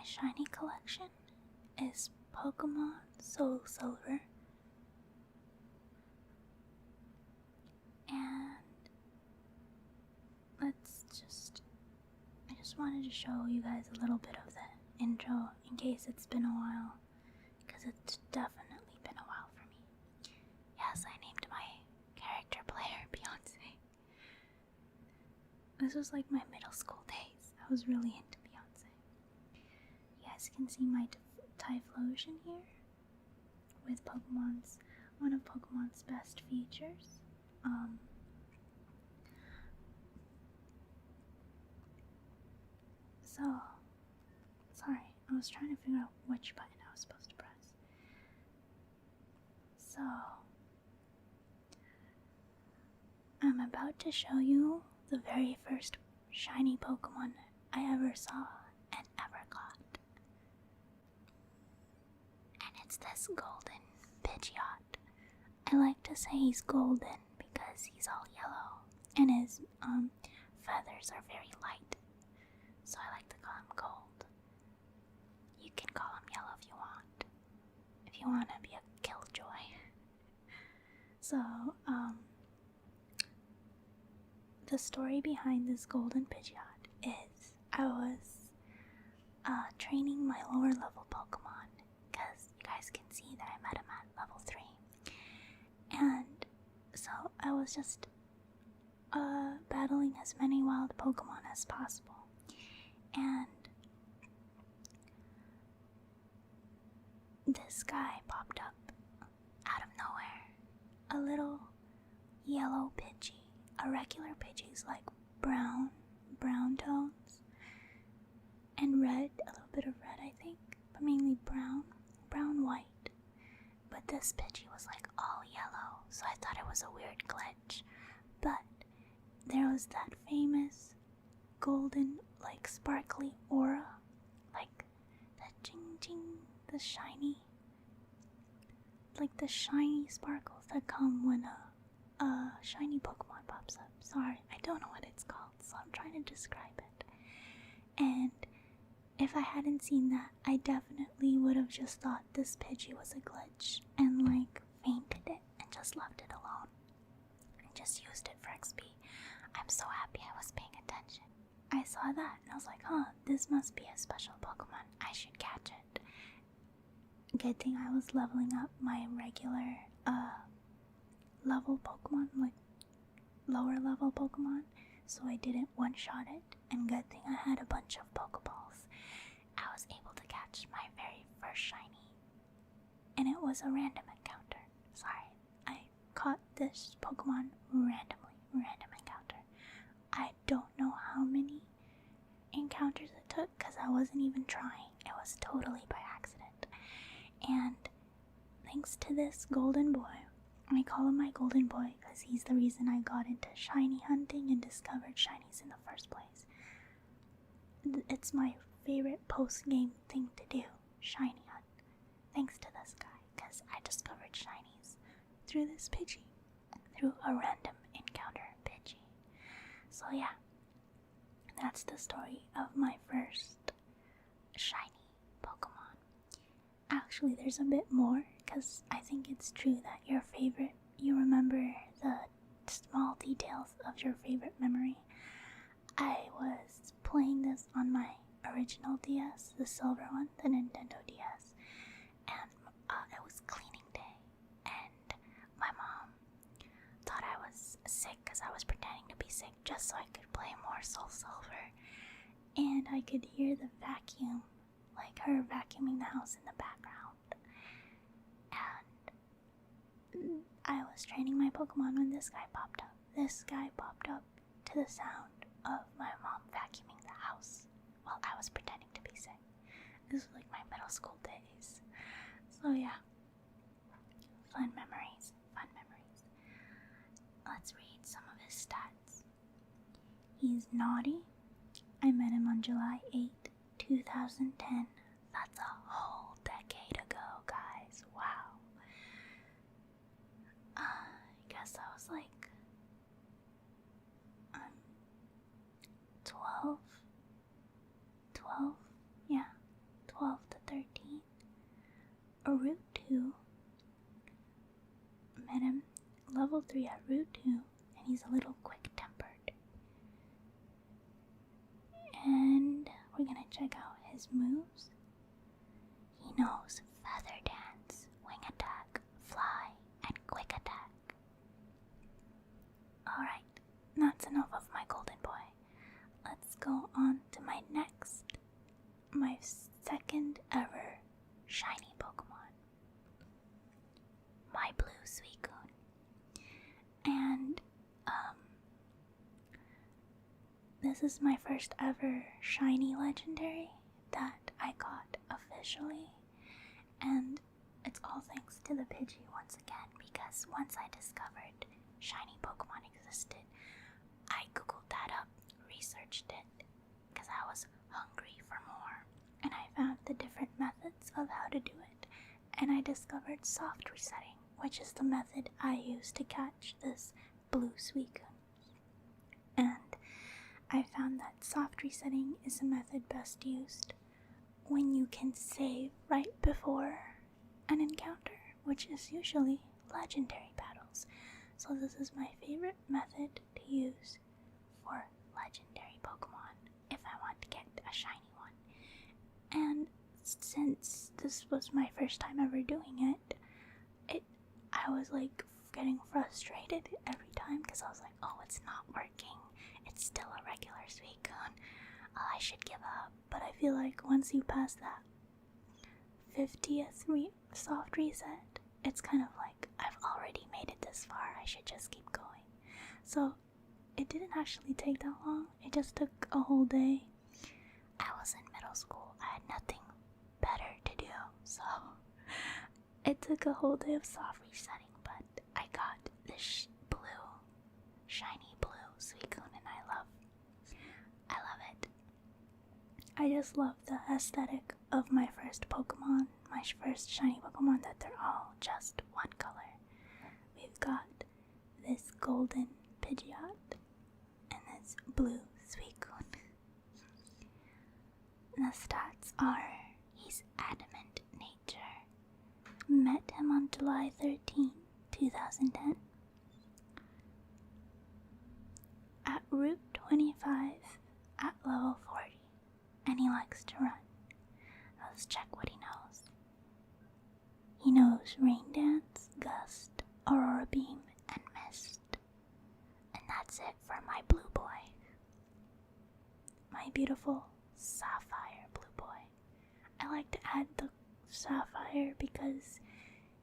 shiny collection is Pokemon Soul Silver. And I just wanted to show you guys a little bit of the intro in case it's been a while, because it's definitely been a while for me. Yes, I named my character player Beyonce. This was like my middle school days. I was really into Beyonce. You guys can see my Typhlosion here with one of Pokemon's best features. Sorry, I was trying to figure out which button I was supposed to press. So, I'm about to show you the very first shiny Pokemon I ever saw and ever caught. And it's this golden Pidgeot. I like to say he's golden because he's all yellow and his feathers are very light. So I like to call him gold. You can call him yellow if you want. If you want to be a killjoy. So, the story behind this golden Pidgeot is I was training my lower level Pokemon, because you guys can see that I met him at level 3. And so I was just battling as many wild Pokemon as possible. And this guy popped up out of nowhere. A little yellow Pidgey. A regular Pidgey's like brown tones. And red, a little bit of red I think. But mainly brown white. But this Pidgey was like all yellow, so I thought it was a weird glitch. But there was that famous golden, like sparkly aura, like the ching, the shiny, like the shiny sparkles that come when a shiny Pokemon pops up. Sorry, I don't know what it's called, so I'm trying to describe it. And if I hadn't seen that, I definitely would have just thought this Pidgey was a glitch and like fainted it and just left it alone and just used it for XP. I'm so happy I was paying attention. I saw that and I was like, huh, this must be a special Pokemon. I should catch it. Good thing I was leveling up my regular level Pokemon, like lower level Pokemon, so I didn't one-shot it, and good thing I had a bunch of Pokeballs. I was able to catch my very first shiny, and it was a random encounter. Sorry, I caught this Pokemon randomly, random encounter. I don't know how many encounters it took because I wasn't even trying. It was totally by accident. And thanks to this golden boy, I call him my golden boy because he's the reason I got into shiny hunting and discovered shinies in the first place. It's my favorite post-game thing to do, shiny hunt. Thanks to this guy, because I discovered shinies through this Pidgey, through a random encounter Pidgey. So yeah, that's the story of my first shiny Pokemon. Actually, there's a bit more, because I think it's true that you remember the small details of your favorite memory. I was playing this on my original DS, the silver one, the Nintendo DS, and it was cleaning day, and my mom thought I was sick because I was pretending to be sick just so I could play more Soul Silver, and I could hear the vacuum, like her vacuuming the house in the background, and I was training my Pokemon when this guy popped up. This guy popped up to the sound of my mom vacuuming the house while I was pretending to be sick. This was like my middle school days. So yeah, fun memories. Let's read some of his stats. He's naughty. I met him on July 8, 2010. That's a whole decade ago, guys. Wow. I guess I was like 12, yeah, Route 2. Met him level 3 at Route 2, and he's a little quick-tempered. And we're gonna check out his moves. He knows Feather Dance, Wing Attack, Fly, and Quick Attack. Alright, that's enough of my golden boy. Let's go on to my second ever shiny Pokemon. My blue Suicune. And, this is my first ever shiny legendary that I got officially. And it's all thanks to the Pidgey once again, because once I discovered shiny Pokemon existed, I googled that up, researched it, because I was hungry for more, and I found the different methods of how to do it, and I discovered soft resetting, which is the method I use to catch this blue Suicune. And I found that soft resetting is a method best used when you can save right before an encounter, which is usually legendary battles. So this is my favorite method to use for legendary Pokemon if I want to get a shiny one. And since this was my first time ever doing it, I was like getting frustrated every time because I was like, oh, it's not working. It's still a regular Suicune. I should give up. But I feel like once you pass that 50th soft reset, it's kind of like, I've already made it this far, I should just keep going. So it didn't actually take that long. It just took a whole day. I was in middle school. I had nothing better to do, so it took a whole day of soft resetting, but I got this shiny blue Suicune, and I love it. I just love the aesthetic of my first Pokemon, my first shiny Pokemon, that they're all just one color. We've got this golden Pidgeot and this blue Suicune. The stats are, he's adamant nature. Met him on July 13, 2010. At Route 25 at level 40. And he likes to run. Let's check what he knows. He knows Rain Dance, Gust, Aurora Beam, and Mist. And that's it for my blue boy. My beautiful Sapphire blue boy. I like to add the Sapphire because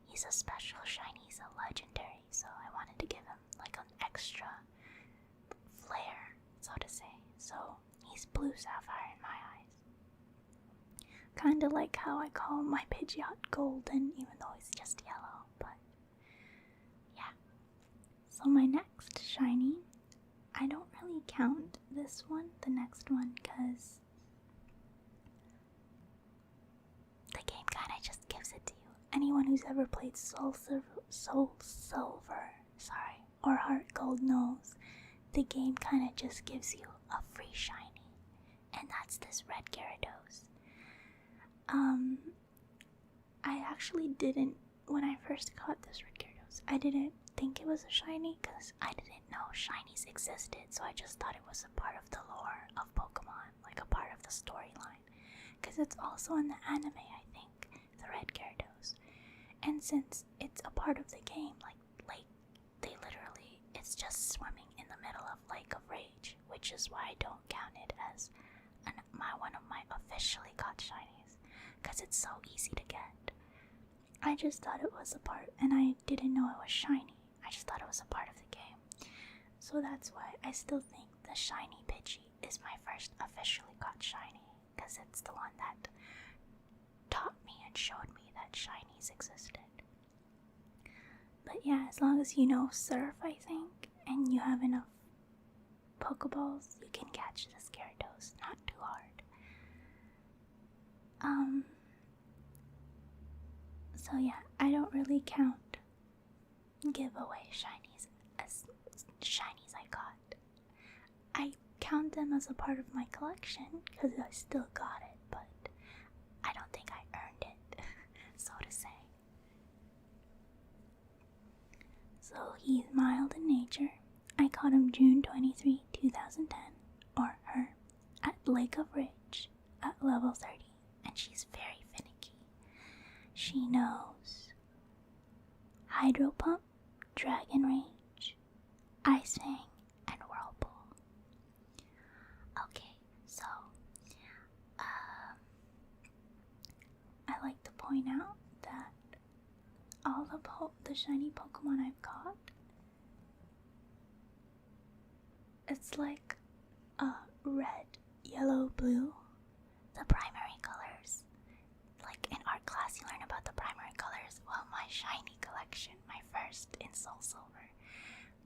he's a special shiny, he's a legendary, so I wanted to give him like an extra flair, so to say. So he's blue Sapphire in my eyes. Kinda like how I call my Pidgeot golden, even though he's just yellow, but yeah. So my next shiny, I don't really count this one, the next one, because the game kinda just gives it to you. Anyone who's ever played Soul Silver, or Heart Gold knows the game kinda just gives you a free shiny, and that's this red Gyarados. I actually didn't, when I first got this red Gyarados, I didn't think it was a shiny because I didn't know shinies existed, so I just thought it was a part of the lore of Pokemon, like a part of the storyline, because it's also in the anime, I think, the red Gyarados. And since it's a part of the game, like it's just swimming in the middle of Lake of Rage, which is why I don't count it as one of my officially got shinies, because it's so easy to get. I just thought it was a part, and I didn't know it was shiny. I just thought it was a part of the game. So that's why I still think the shiny Pidgey is my first officially got shiny, because it's the one that taught me and showed me that shinies existed. But yeah, as long as you know Surf, I think, and you have enough Pokeballs, you can catch this Gyarados, not too hard. So yeah, I don't really count giveaway shinies as shinies I got. I count them as a part of my collection because I still got it, but I don't think I earned it, so to say. So he's mild in nature. I caught him June 23, 2010, or her, at Lake of Ridge at level 30, and she's very finicky. She knows Hydro Pump, Dragon Rage, Ice Fang, and Whirlpool. Okay, so I like to point out that all the shiny Pokemon I've caught, it's like red, yellow, blue, the primary colors. Like in art class you learn about the primary colors. Well, my shiny collection, my first in Soul Silver,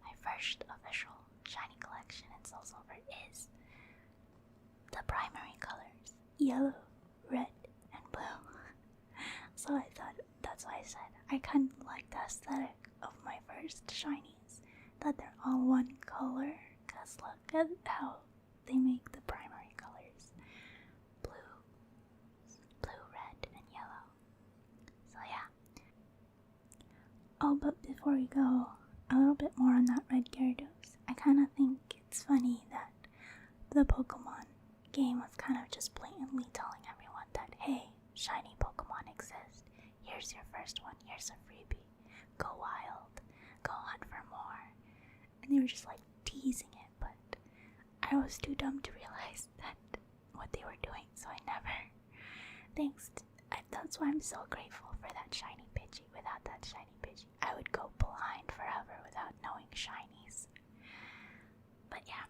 my first official shiny collection in Soul Silver is the primary colors, yellow, red, and blue. So I thought, that's why I said I kind of like the aesthetic of my first shinies, that they're all one color, cause look at how they make the primary colors blue, red, and yellow. So yeah. Oh, but before we go a little bit more on that red Gyarados, I kind of think it's funny that the Pokemon game was kind of just blatantly telling everyone that, hey, shiny Pokemon exist. Here's your first one. Here's a freebie. Go wild. Go hunt for more. And they were just like teasing it, but I was too dumb to realize that what they were doing, so I never. That's why I'm so grateful for that shiny Pidgey. Without that shiny Pidgey, I would go blind forever without knowing shinies. But yeah,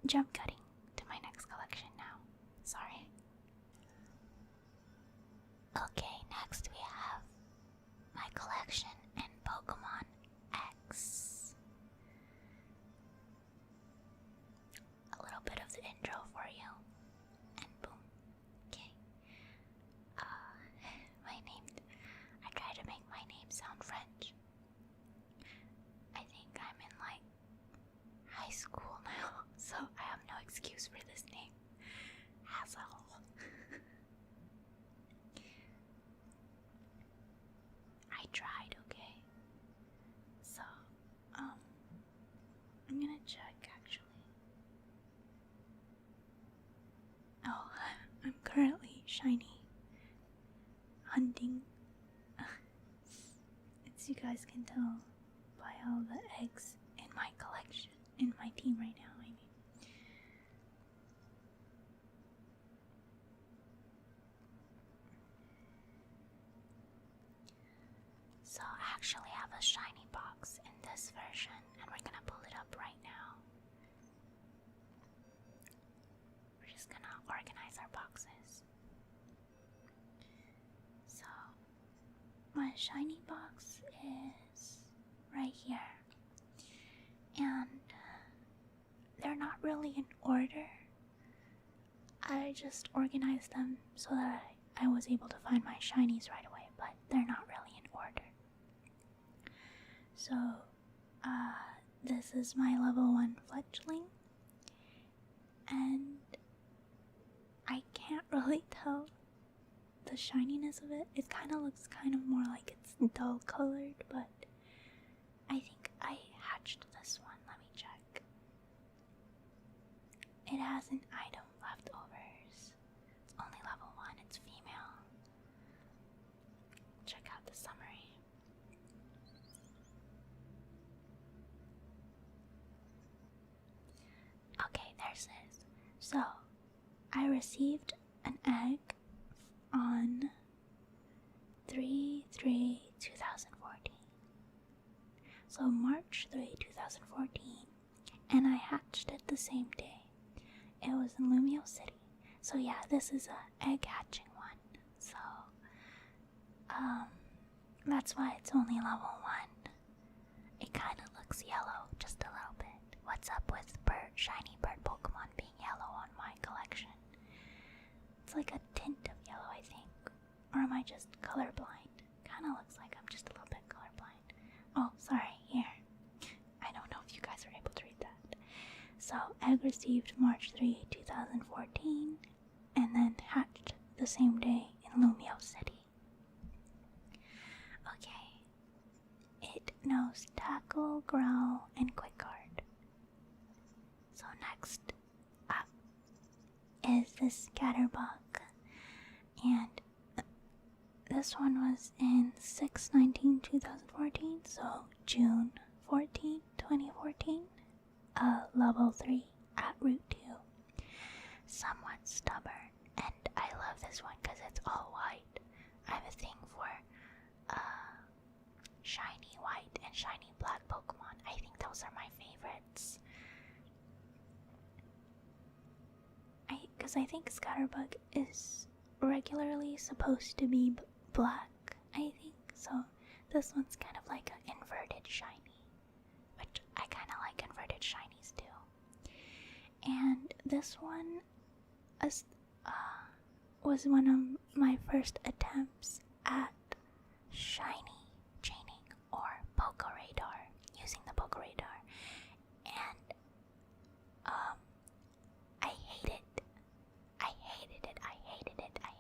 jump cutting to my next collection now. Sorry. Okay, next we have my collection in Pokemon X. A little bit of the intro for you, and boom. Okay. I try to make my name sound French. I think I'm in like high school now, so I have no excuse for this name. Hazel. I tried, okay? So, I'm gonna check actually. Oh, I'm currently shiny hunting. As you guys can tell by all the eggs in my collection, in my team right now, I mean. So I actually have a shiny box in this version, and we're gonna pull it up right now. We're just gonna organize our boxes. So my shiny box is right here, and they're not really in order. I just organized them so that I was able to find my shinies right away, but they're not really in order. So, this is my level 1 fledgling, and I can't really tell the shininess of it. It kind of looks kind of more like it's dull colored, but I think I hatched this one. Let me check. It has an item leftovers. It's only level 1, it's female. Check out the summary. Okay, there's this. So, I received an egg on 3/3/2014. So March 3, 2014, and I hatched it the same day. It was in Lumio City. So yeah, this is a egg hatching one. So, that's why it's only level 1. It kind of looks yellow, just a little bit. What's up with shiny bird Pokemon being yellow on my collection? It's like a tint of yellow, I think. Or am I just colorblind? Kind of looks like I'm just a little bit colorblind. Oh, sorry, here. I don't know if you guys are able to read that. So, egg received March 3, 2014, and then hatched the same day in Lumio City. Okay. It knows Tackle, Growl, and Quick Guard. So next up is the Scatterbug, and this one was in 6/19/2014, so June 14, 2014, level 3 at Route 2. Somewhat stubborn, and I love this one because it's all white. I have a thing for shiny white and shiny black Pokemon. I think those are my favorites. Because I think Scatterbug is regularly supposed to be black, I think. So this one's kind of like an inverted shiny, which I kind of like inverted shinies too. And this one was one of my first attempts at shiny chaining or Pokeradar, using the Pokeradar, and I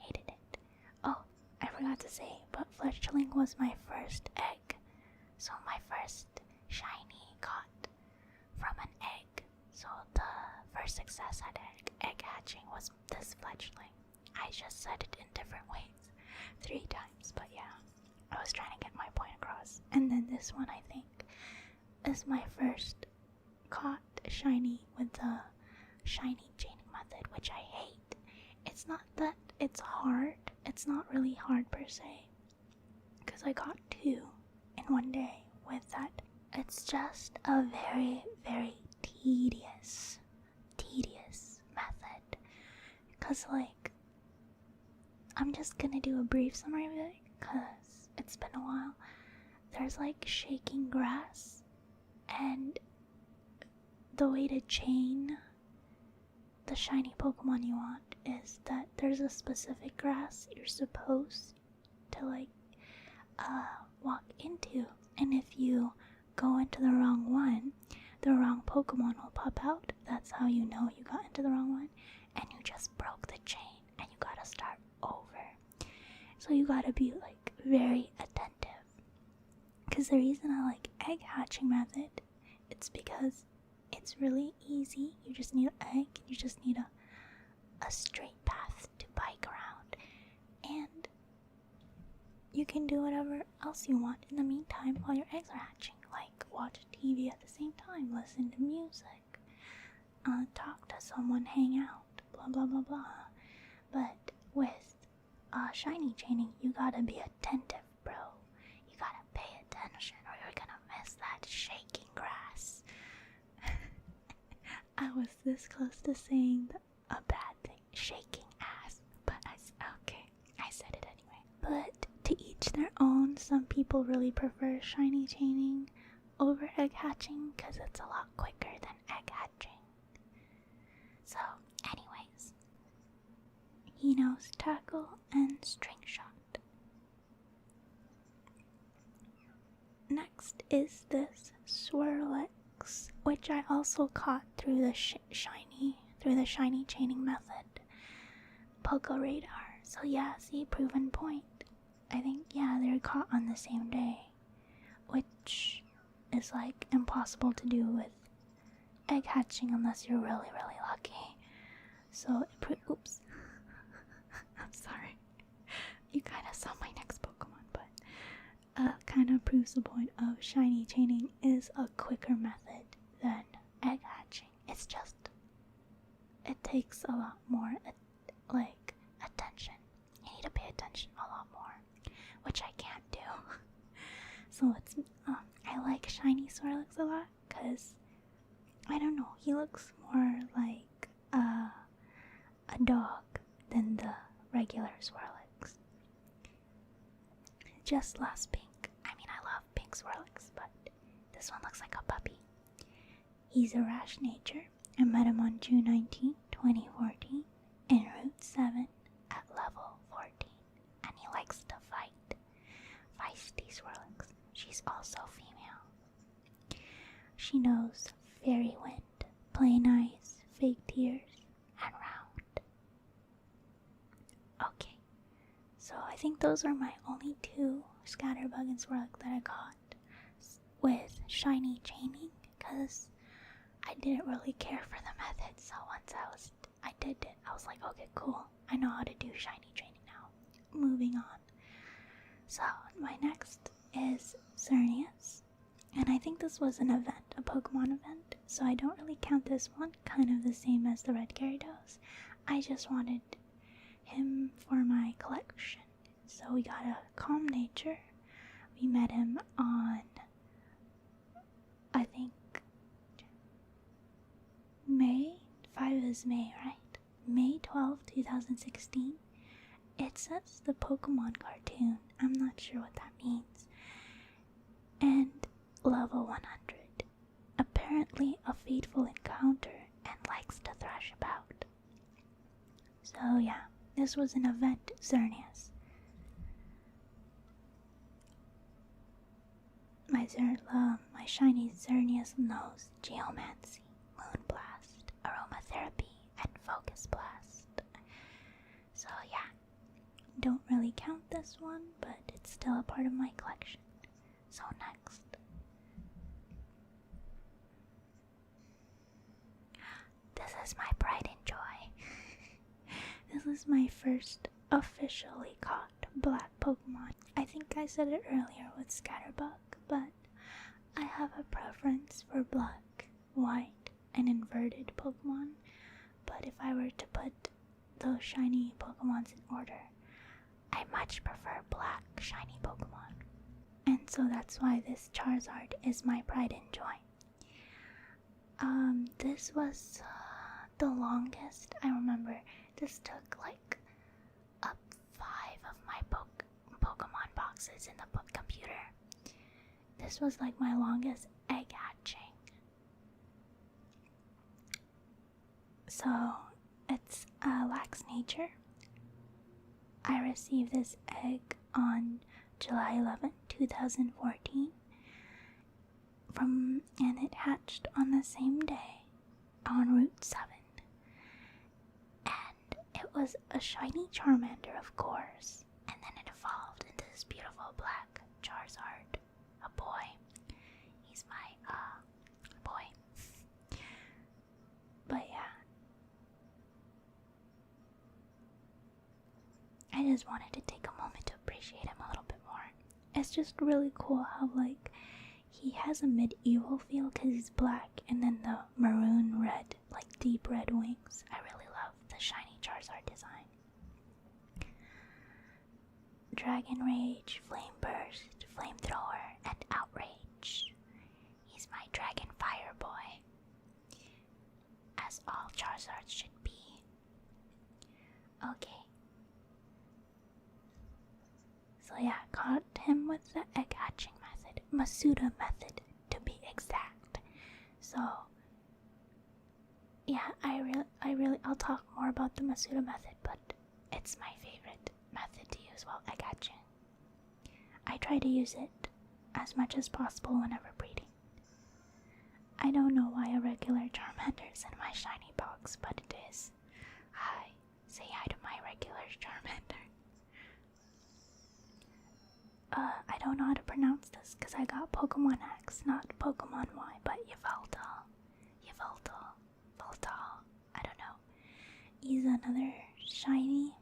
hated it. Oh, I forgot to say, but Fletchling was my first egg, so my first shiny got from an egg. So the first success at egg hatching was this Fletchling. I just said it in different ways 3 times, but yeah, I was trying to get my point across. And then this one, I think, is my first caught shiny with the shiny chaining method, which I hate. It's not that it's hard, it's not really hard per se, because I got 2 in one day with that. It's just a very, very tedious method, because like, I'm just gonna do a brief summary of it because it's been a while. There's like shaking grass, and the way to chain the shiny Pokemon you want is that there's a specific grass you're supposed to like walk into, and if you go into the wrong one, the wrong Pokemon will pop out. That's how you know you got into the wrong one, and you just broke the chain, and you gotta start over. So you gotta be like very attentive. Because the reason I like egg hatching method, it's because it's really easy. You just need an egg, you just need a straight path to bike around, and you can do whatever else you want in the meantime while your eggs are hatching, like watch TV at the same time, listen to music, talk to someone, hang out, blah blah blah blah. But with shiny chaining, you gotta be attentive, bro. You gotta pay attention or you're gonna miss that shaking grass. I was this close to saying a bad thing, shaking ass, but I said it anyway. But to each their own. Some people really prefer shiny chaining over egg hatching because it's a lot quicker than egg hatching. So, anyways, he knows Tackle and String Shot. Next is this Swirlix, which I also caught through the shiny chaining method, Pokeradar. So yeah, see, proven point. I think, yeah, they're caught on the same day, which is like impossible to do with egg hatching unless you're really, really lucky. So, oops. I'm sorry. You kind of saw my next Pokemon, but kind of proves the point of shiny chaining is a quicker method than egg hatching. It's just, it takes a lot more, attention. You need to pay attention a lot more, which I can't do. So it's, I like shiny Swirlix a lot, because, I don't know, he looks more like a dog than the regular Swirlix. Just less pink. I mean, I love pink Swirlix, but this one looks like a puppy. He's a rash nature. I met him on June 19, 2014, in Route 7 at level 14, and he likes to fight. Feisty Swirlix. She's also female. She knows Fairy Wind, Plain Ice, Fake Tears, and Round. Okay, so I think those are my only 2 Scatterbug and Swirlix that I caught. with shiny chaining because I didn't really care for the method. So once I did it, I was like, okay, cool. I know how to do shiny training now. Moving on. So my next is Xerneas. And I think this was an event, a Pokemon event. So I don't really count this one. Kind of the same as the red Gyarados. I just wanted him for my collection. So we got a Calm Nature. We met him on, I think, May 5 is May, right? May 12, 2016. It says the Pokemon cartoon. I'm not sure what that means. And level 100. Apparently a fateful encounter and likes to thrash about. So yeah, this was an event, Xerneas. My shiny Xerneas knows Geomancy, Moonblast, Aromatherapy, and Focus Blast. So yeah, don't really count this one, but it's still a part of my collection. So next. This is my pride and joy. This is my first officially caught black Pokemon. I think I said it earlier with Scatterbug, but I have a preference for black, white, and inverted Pokemon. But if I were to put those shiny Pokemons in order, I much prefer black shiny Pokemon. And so that's why this Charizard is my pride and joy. This was the longest. I remember this took like up 5 of my Pokemon boxes in the computer. This was like my longest egg hatching. So it's Lax Nature. I received this egg on July 11, 2014. And it hatched on the same day on Route 7. And it was a shiny Charmander, of course. And then it evolved into this beautiful black Charizard. A boy. He's my, boy. But yeah. I just wanted to take a moment to appreciate him a little bit more. It's just really cool how, like, he has a medieval feel because he's black, and then the maroon red, like deep red wings. I really love the shiny Charizard design. Dragon Rage, Flame Burst, Flamethrower, and Outrage. He's my Dragon Fire boy, as all Charizards should be. Okay. So yeah, caught him with the egg hatching method. Masuda Method, to be exact. So yeah, I'll talk more about the Masuda Method, but it's my favorite method to use while egg hatching. I try to use it as much as possible whenever breeding. I don't know why a regular Charmander is in my shiny box, but it is. Hi, say hi to my regular Charmander. I don't know how to pronounce this because I got Pokemon X, not Pokemon Y, but Yveltal, I don't know. He's another shiny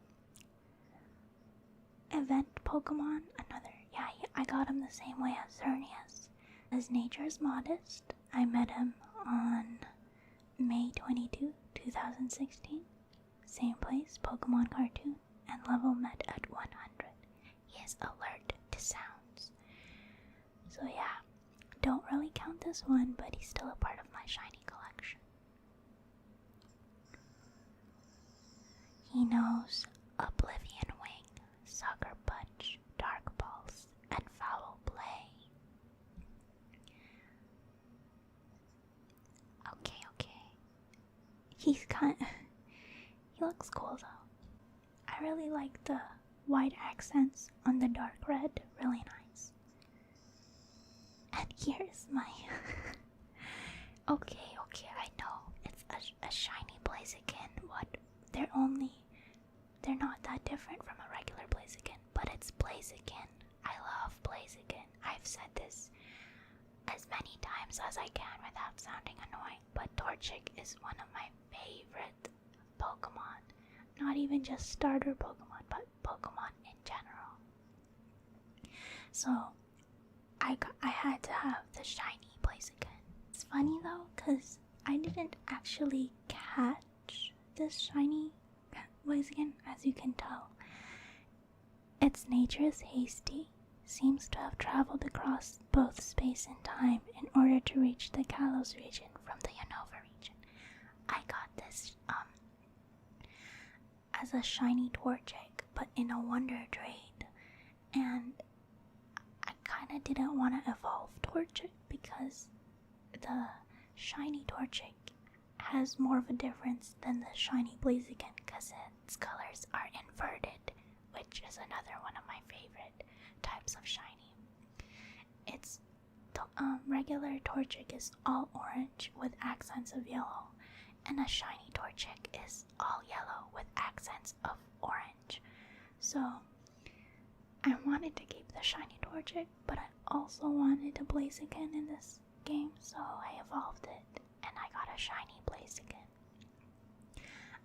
event Pokemon. I got him the same way as Xerneas. As Nature is Modest, I met him on May 22, 2016. Same place, Pokemon cartoon, and level met at 100. He is alert to sounds. So yeah, don't really count this one, but he's still a part of my shiny collection. He knows Oblivion Wing, Sucker Punch, Dark Pulse, and Foul Play. Okay. He looks cool though. I really like the white accents on the dark red, really nice. And here's my okay, I know it's a shiny Blaziken. They're not that different from a regular Blaziken, but it's Blaziken. I love Blaziken. I've said this a as many times as I can without sounding annoying, but Torchic is one of my favorite Pokemon. Not even just starter Pokemon, but Pokemon in general. So, I had to have the shiny Blaziken. It's funny though, because I didn't actually catch this shiny Blaziken, as you can tell. Its nature is hasty, seems to have traveled across both space and time in order to reach the Kalos region from the Unova region. I got this as a shiny Torchic, but in a Wonder Trade, and I kinda didn't want to evolve Torchic because the shiny Torchic has more of a difference than the shiny Blaziken because its colors are inverted, which is another one of my favorite types of shiny. Its regular Torchic is all orange with accents of yellow, and a shiny Torchic is all yellow with accents of orange. So I wanted to keep the shiny Torchic, but I also wanted a Blaziken in this game, so I evolved it and I got a shiny Blaziken.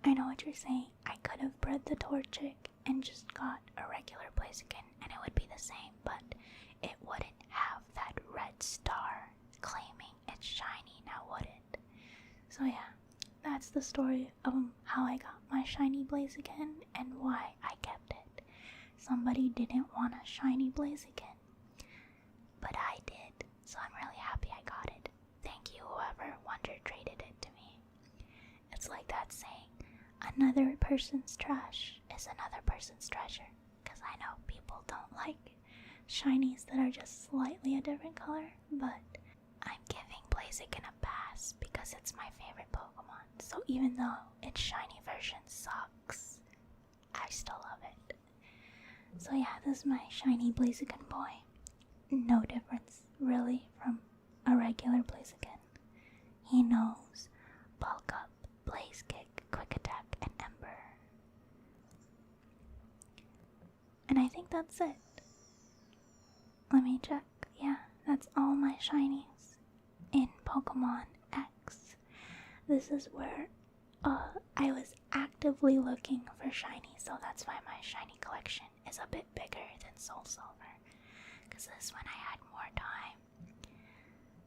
I know what you're saying. I could have bred the Torchic and just got a regular Blaziken and it would be the same, but it wouldn't have that red star claiming it's shiny, now would it? So yeah, that's the story of how I got my shiny Blaziken and why I kept it. Somebody didn't want a shiny Blaziken, but I did, so I'm really happy I got it. Thank you whoever Wonder traded it to me. It's like that saying, another person's trash is another person's treasure, because I know people don't like shinies that are just slightly a different color, but I'm giving Blaziken a pass because it's my favorite Pokemon, so even though its shiny version sucks, I still love it. So yeah, this is my shiny Blaziken boy. No difference, really, from a regular Blaziken. He knows Bulk Up, Blaze Kick, Quick Attack, and Ember. And I think that's it. Let me check. Yeah, that's all my shinies in Pokemon X. This is where I was actively looking for shinies, so that's why my shiny collection is a bit bigger than Soul Silver. Because this is when I had more time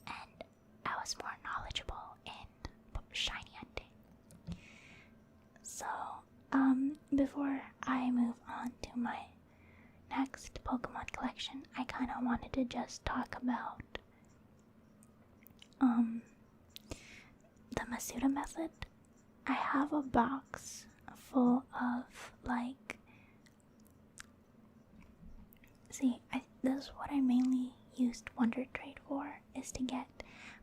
and I was more knowledgeable in shiny hunting. So, before I move on to my next Pokemon collection, I kind of wanted to just talk about the Masuda Method. I have a box full of this is what I mainly used Wonder Trade for, is to get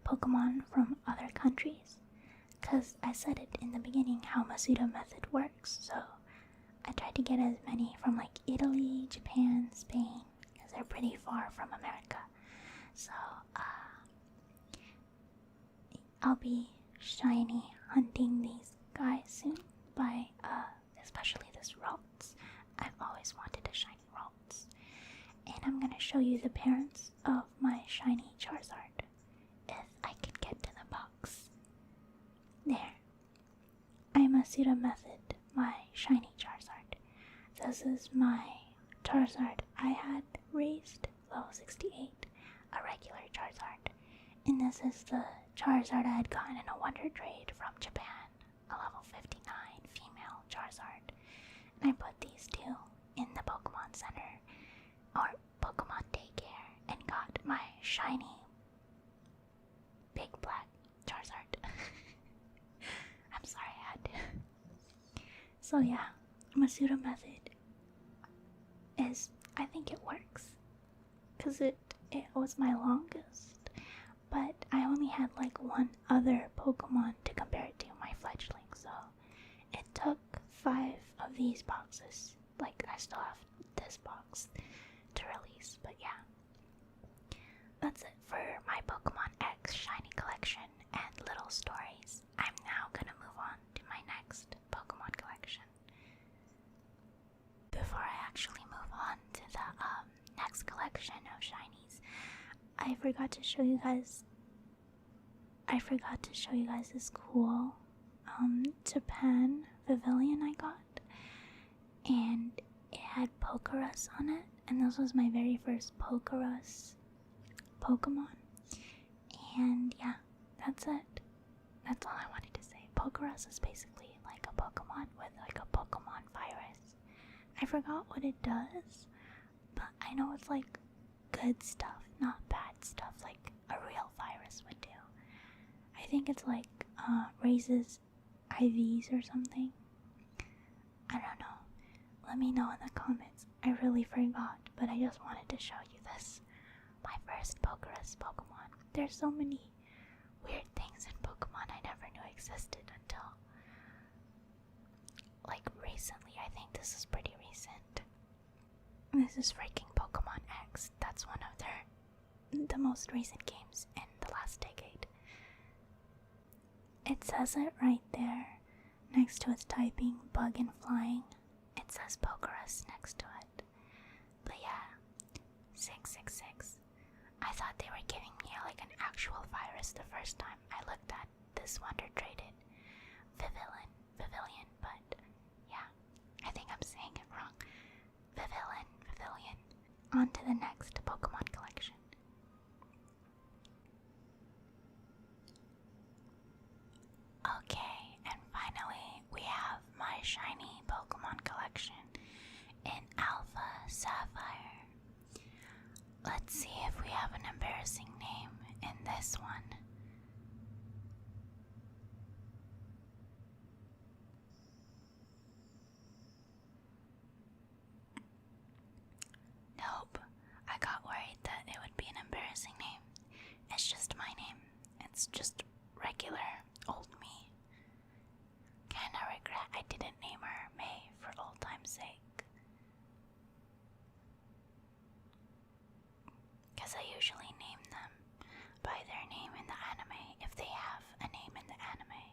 Pokemon from other countries, because I said it in the beginning how Masuda Method works, so I tried to get as many from Italy, Japan, Spain, because they're pretty far from America. So I'll be shiny hunting these guys soon by especially this Ralts. I've always wanted a shiny Ralts. And I'm gonna show you the parents of my shiny Charizard, if I can get to the box. There. I'm Masuda Method, my shiny Charizard. This is my Charizard I had raised, level 68, a regular Charizard. And this is the Charizard I had gotten in a Wonder Trade from Japan, a level 59 female Charizard. And I put these two in the Pokemon Center, or Pokemon Daycare, and got my shiny big black Charizard. I'm sorry I had to. So yeah, Masuda Method is, I think it works, because it was my longest, but I only had one other Pokemon to compare it to, my fledgling, so it took 5 of these boxes. I still have this box to release, but yeah. That's it for my Pokemon X shiny collection and little stories. I'm now gonna move on to my next Pokemon collection. Before I actually move on to the next collection of shinies, I forgot to show you guys. This cool Japan pavilion I got, and it had Pokerus on it, and this was my very first Pokerus Pokemon. And yeah, that's it. That's all I wanted to say. Pokerus is basically like a Pokemon with like a Pokemon virus. I forgot what it does, but I know it's like good stuff, not bad stuff like a real virus would do. I think it's like raises IVs or something. I don't know. Let me know in the comments. I really forgot, but I just wanted to show you this. My first Pokerus Pokemon. There's so many weird things in Pokemon I never knew existed until like recently. I think this is pretty recent. This is freaking Pokemon X. That's one of the most recent games in the last decade. It says it right there next to its typing, bug and flying. It says Pokerus next to it. But yeah, 666. I thought they were giving me like an actual virus the first time I looked at this Wonder Traded Pavilion, but yeah, I think I'm saying it wrong. Pavilion. On to the next Pokemon collection. Okay, and finally we have my shiny Pokemon collection in Alpha Sapphire. Let's see if we have an embarrassing name in this one. Nope, I got worried that it would be an embarrassing name. It's just my name. It's just regular old me. Kinda regret I didn't name her May for old time's sake. Because I usually name them by their name in the anime if they have a name in the anime.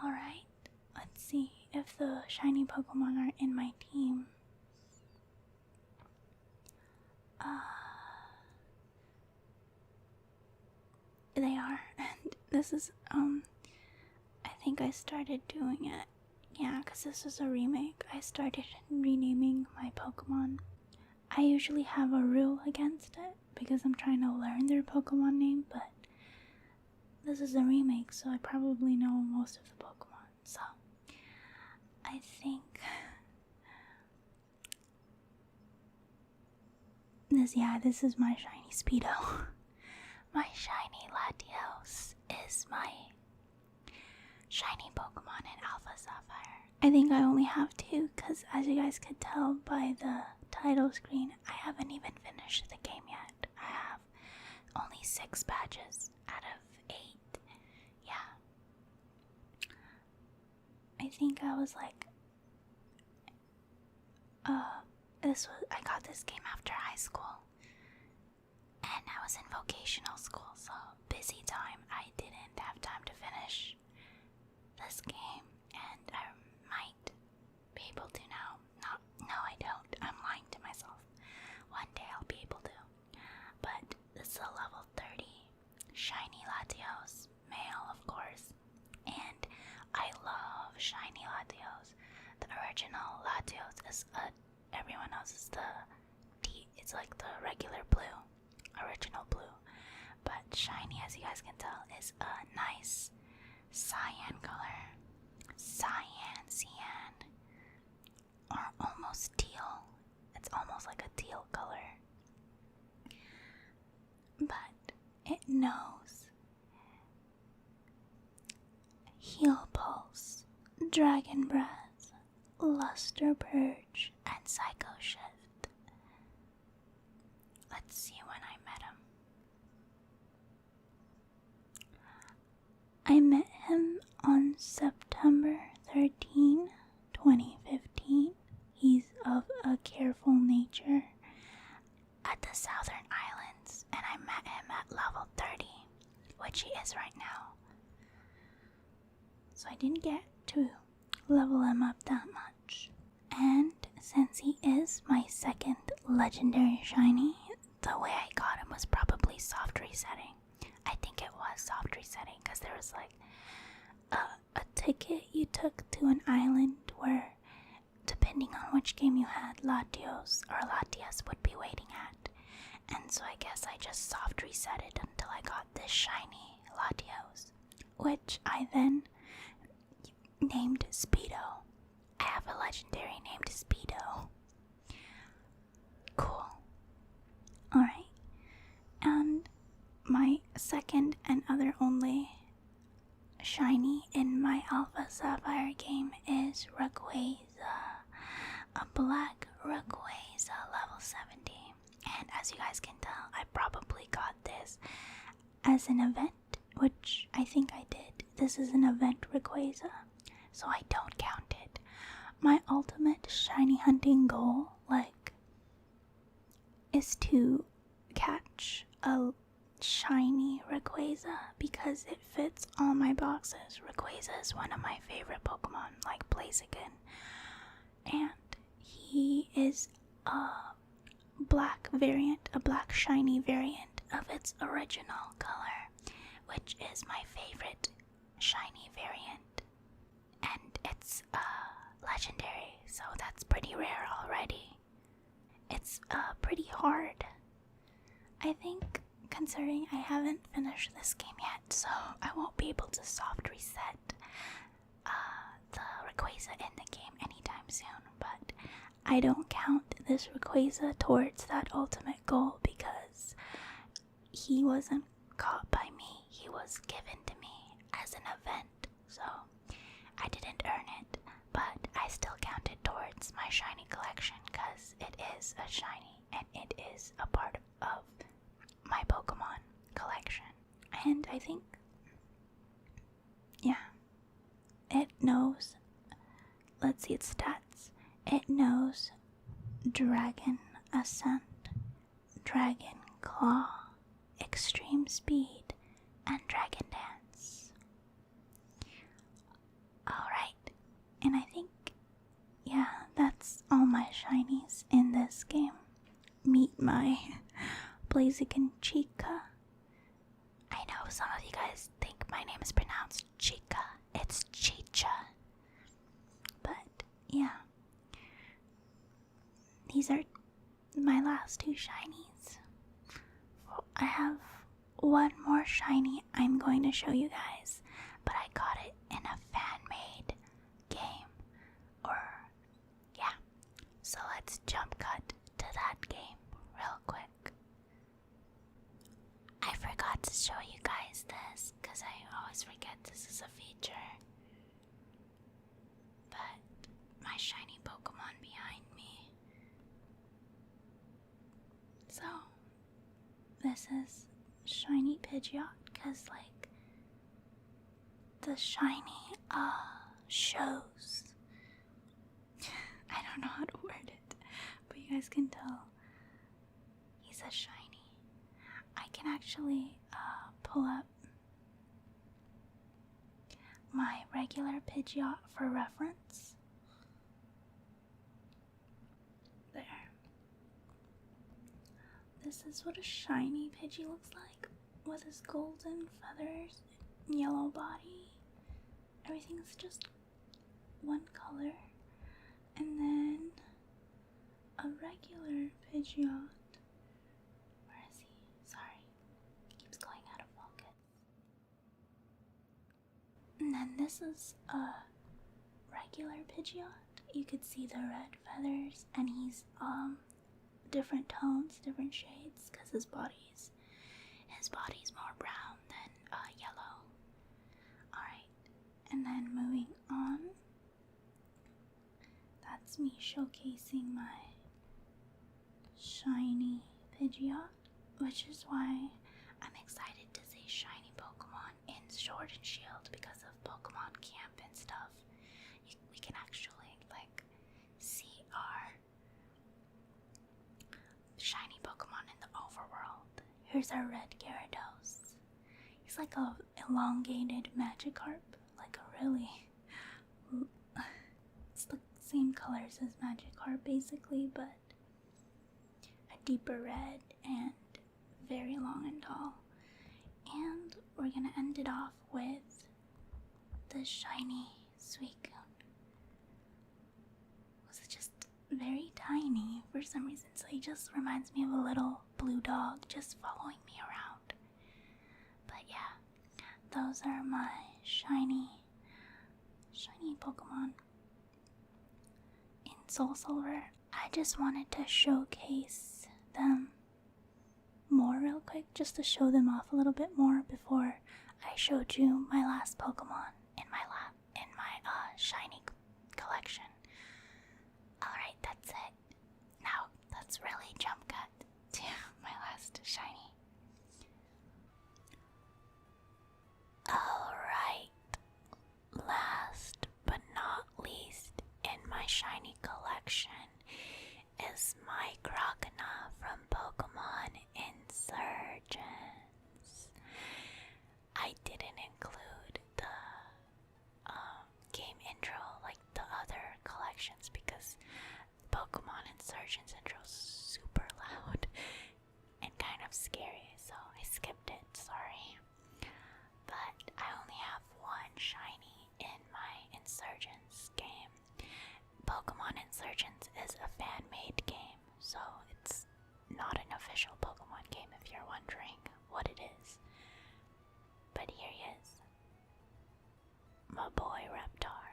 Alright, let's see if the shiny Pokemon are in my team. They are, and this is, I think I started doing it, yeah, because this is a remake. I started renaming my Pokemon. I usually have a rule against it, because I'm trying to learn their Pokemon name, but this is a remake, so I probably know most of the Pokemon, so I think this is my shiny Speedo. My shiny Latios is my shiny Pokemon in Alpha Sapphire. I think I only have 2 because, as you guys could tell by the title screen, I haven't even finished the game yet. I have only 6 badges out of 8. Yeah. I think I was like, I got this game after high school. And I was in vocational school, so busy time. I didn't have time to finish this game, and I might be able to now. No, I don't. I'm lying to myself. One day I'll be able to. But this is a level 30 shiny Latios, male of course, and I love shiny Latios. The original Latios is everyone else is it's like the regular blue. Original blue, but shiny, as you guys can tell, is a nice cyan color. Cyan, or almost teal. It's almost like a teal color, but it knows Heal Pulse, Dragon Breath, Luster Purge, and Psycho Shift. Let's see when I met him. I met him on September 13, 2015. He's of a careful nature at the Southern Islands, and I met him at level 30, which he is right now. So I didn't get to level him up that much. And since he is my second legendary shiny, the way I got him was probably soft resetting. I think it was soft resetting because there was like a ticket you took to an island where, depending on which game you had, Latios or Latias would be waiting at. And so I guess I just soft reset it until I got this shiny Latios, which I then named Speedo. I have a legendary named Speedo. Cool. Alright. And my second and other only shiny in my Alpha Sapphire game is Rayquaza. A black Rayquaza level 70. And as you guys can tell, I probably got this as an event, which I think I did. This is an event Rayquaza, so I don't count it. My ultimate shiny hunting goal, is to catch a shiny Rayquaza because it fits all my boxes. Rayquaza is one of my favorite Pokemon, like Blaziken. And he is a black variant, a black shiny variant of its original color, which is my favorite shiny variant. And it's legendary, so that's pretty rare already. It's pretty hard, I think, considering I haven't finished this game yet, so I won't be able to soft reset the Rayquaza in the game anytime soon, but I don't count this Rayquaza towards that ultimate goal because he wasn't caught by me, he was given to me as an event, so I didn't earn it, but I still count it towards my shiny collection because it is a shiny and it is a part of my Pokemon collection. And I think, yeah, it knows, let's see its stats, it knows Dragon Ascent, Dragon Claw, Extreme Speed, and Dragon Dance. Alright, and I think, yeah, that's all my shinies in this game. Meet my Blaziken Chica. I know some of you guys think my name is pronounced Chica. It's Chicha. But, yeah. These are my last two shinies. I have one more shiny I'm going to show you guys, but I got it in a fan-made game. Or, yeah. So let's jump cut to that game real quick. I forgot to show you guys this, because I always forget this is a feature. But my shiny Pokemon behind me. So, this is shiny Pidgeot, because the shiny shows. I don't know how to word it, but you guys can tell he's a shiny. I can actually pull up my regular Pidgeot for reference. There. This is what a shiny Pidgey looks like, with his golden feathers, yellow body. Everything's just one color. And then a regular Pidgeot. Where is he? Sorry. He keeps going out of focus. And then this is a regular Pidgeot. You could see the red feathers, and he's different tones, different shades, because his body's more brown than yellow. Alright, and then moving on, that's me showcasing my shiny Pidgeot, which is why I'm excited to see shiny Pokemon in Sword and Shield because of Pokemon Camp and stuff. We can actually see our shiny Pokemon in the overworld. Here's our red Gyarados. He's like a elongated Magikarp, like a really... It's the same same colors as Magikarp basically, but a deeper red and very long and tall. And we're gonna end it off with the shiny Suicune. Was just very tiny for some reason, so he just reminds me of a little blue dog just following me around. But yeah, those are my shiny Pokemon in Soul Silver. I just wanted to showcase them more real quick, just to show them off a little bit more before I showed you my last Pokemon in my shiny collection. Alright, that's it. Now let's really jump cut to my last shiny. Alright, last but not least in my shiny collection is my Crocodile from Pokémon Insurgence. I didn't include the game intro like the other collections because Pokémon Insurgence intro is super loud and kind of scary, so I skipped it, sorry. But I only have one shiny in my Insurgence game. Pokémon Insurgence is a fan-made game, so it's not an official Pokemon game if you're wondering what it is. But here he is. My boy Reptar.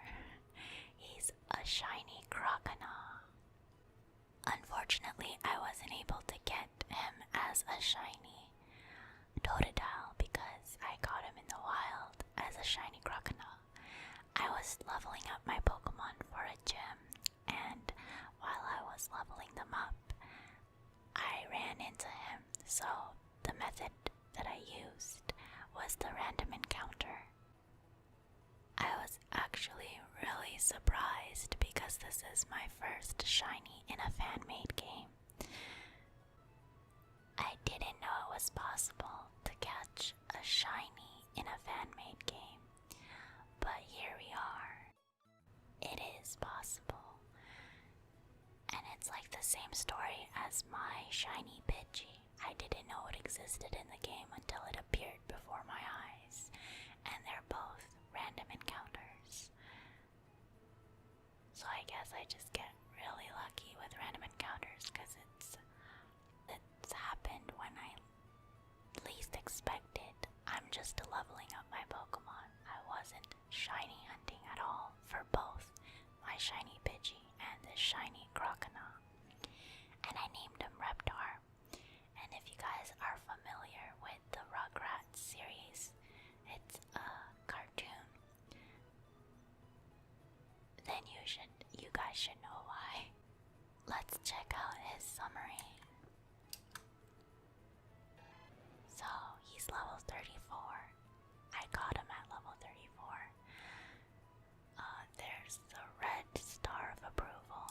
He's a shiny Crocodile. Unfortunately, I wasn't able to get him as a shiny Totodile because I got him in the wild as a shiny Crocodile. I was leveling up my Pokemon for a gym, and while I was leveling them up, I ran into him. So the method that I used was the random encounter. I was actually really surprised because this is my first shiny in a fan-made game. I didn't know it was possible to catch a shiny in a fan-made game, but here we are. It is possible. And it's like the same story as my shiny Pidgey. I didn't know it existed in the game until it appeared before my eyes, and they're both random encounters. So I guess I just get really lucky with random encounters because it's happened when I least expected. I'm just leveling up my Pokemon. I wasn't shiny hunting at all for both my shiny Pidgey and this shiny Crocodile. And I named him Reptar. And if you guys are familiar with the Rugrats series, it's a cartoon, then you guys should know why. Let's check out his summary. So he's level 34. I got him at level 34. There's the red star of approval.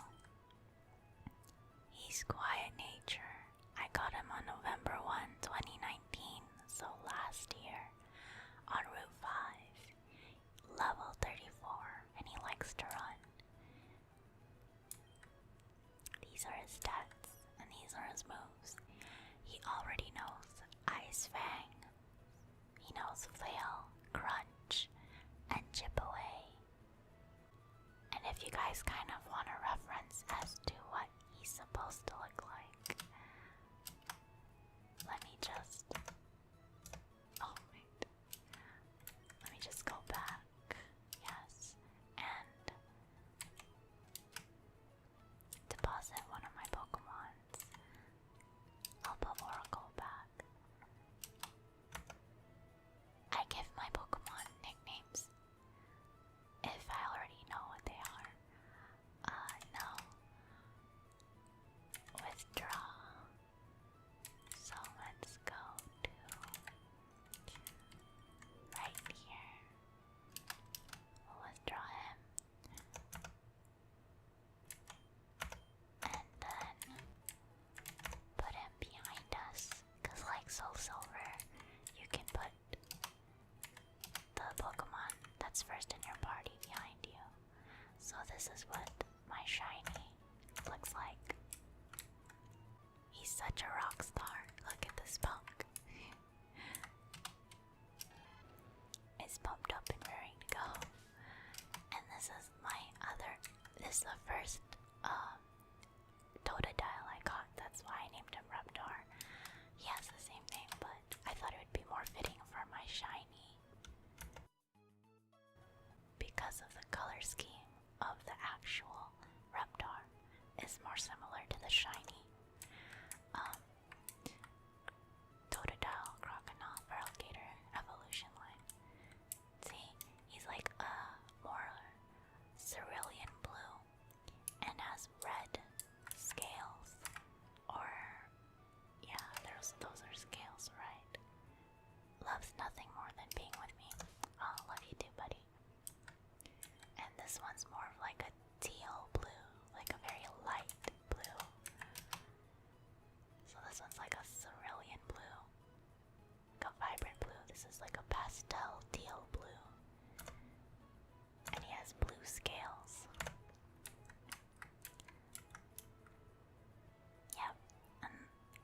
He's quiet nature. I got him on November 1, 2019, so last year, on Route 5, level 34, and he likes to run. These are his stats, and these are his moves. He already knows Ice Fang. He knows Flail, Crunch, and Chip Away. And if you guys kind of want a reference as to what he's supposed to look like, let me just... Oh, wait. Let me just go back. Yes. And deposit one of my Pokemons. I'll put Oracle back. I give my Pokemon nicknames if I already know what they are. No. Withdraw. So let's go to right here. We'll withdraw him. And then put him behind us. Because like Soul Silver, you can put the Pokemon that's first in your party behind you. So this is what my shiny looks like. He's such a rock star. Look at this punk. It's pumped up and raring to go. And this is this is the first Totodile I got. That's why I named him Reptar. He has the same name, but I thought it would be more fitting for my shiny because of the color scheme of the actual Reptar is more similar to the shiny Totodile Crocodile Feraligatr evolution line. See, he's like a more cerulean blue and has red scales, or yeah, those are scales, right? Loves nothing more than being with me. Oh, love you too, buddy. And this one's more of like a teal blue, like a very light blue. So this one's like a cerulean blue, like a vibrant blue. This is like a pastel teal blue. And he has blue scales. Yep, and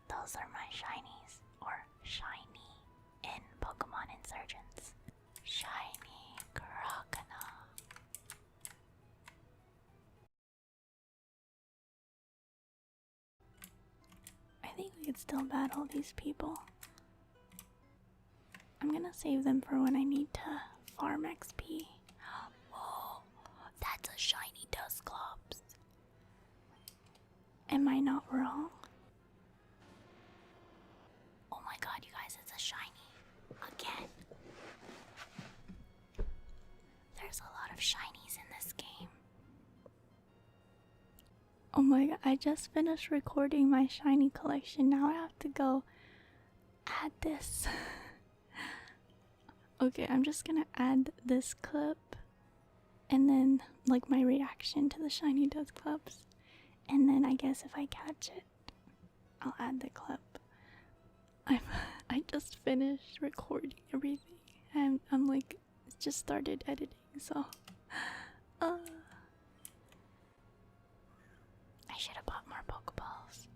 those are my shinies, or shiny in Pokémon Insurgence. Shiny Crocodile. I think we could still battle these people. I'm gonna save them for when I need to farm XP. Whoa, that's a shiny Dusclops. Am I not wrong? Oh my god, you guys, it's a shiny. Again. There's a lot of shinies in this game. Oh my god, I just finished recording my shiny collection. Now I have to go add this. Okay, I'm just gonna add this clip and then like my reaction to the shiny Dusclops. And then I guess if I catch it, I'll add the clip. I just finished recording everything and I'm like just started editing, so I should have bought more Pokeballs.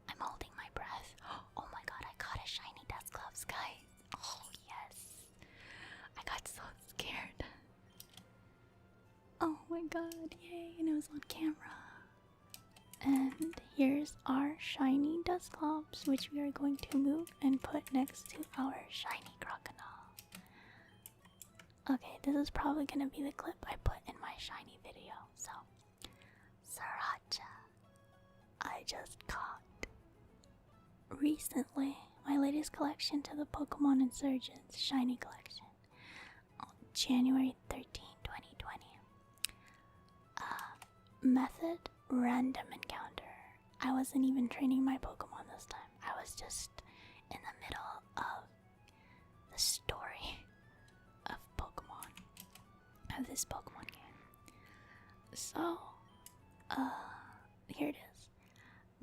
I'm holding my breath. Oh my god, I got a shiny Dusclops, guys. Oh yes. I got so scared. Oh my god, yay, and it was on camera. And here's our shiny Dusclops, which we are going to move and put next to our shiny Crocodile. Okay, this is probably gonna be the clip I put in my shiny video. So, Sriracha, I just caught recently my latest collection to the Pokémon Insurgence shiny collection on January 13, 2020. Method random encounter. I wasn't even training my Pokemon this time. I was just in the middle of the story of Pokemon, of this Pokemon game. So, here it is.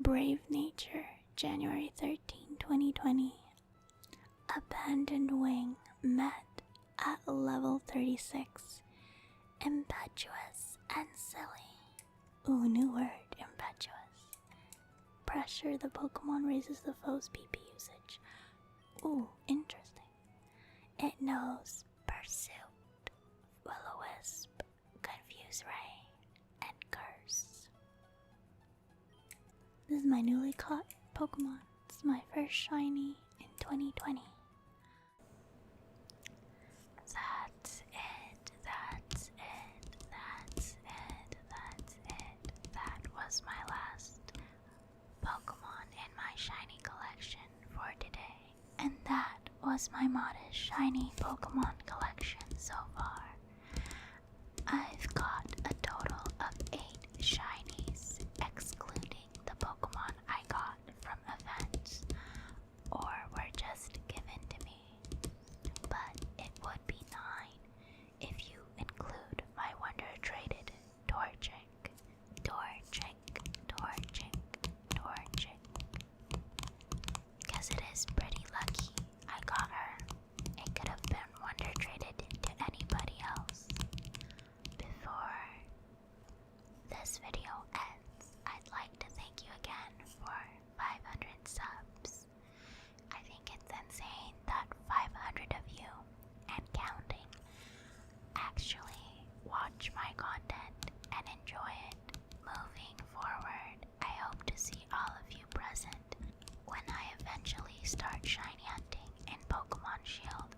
Brave Nature, January 13, 2020. Abandoned Wing met at level 36. Impetuous and silly. Ooh, new word, impetuous. Pressure the Pokemon raises the foe's PP usage. Ooh, interesting. It knows Pursuit, Will-O-Wisp, Confuse Ray, and Curse. This is my newly caught Pokemon. It's my first shiny in 2020. That's it, that's it, that's it, that's it. That was my last Pokemon in my shiny collection for today. And that was my modest shiny Pokemon collection so far. I've got a total of 8 shinies, excluding the Pokemon I got from events or were just given to me. But it would be 9 if you include my Wonder Traded Torchic. Because it is pretty lucky I got her. It could have been Wonder Traded to anybody else. Before watch my content and enjoy it. Moving forward, I hope to see all of you present when I eventually start shiny hunting in Pokemon Shield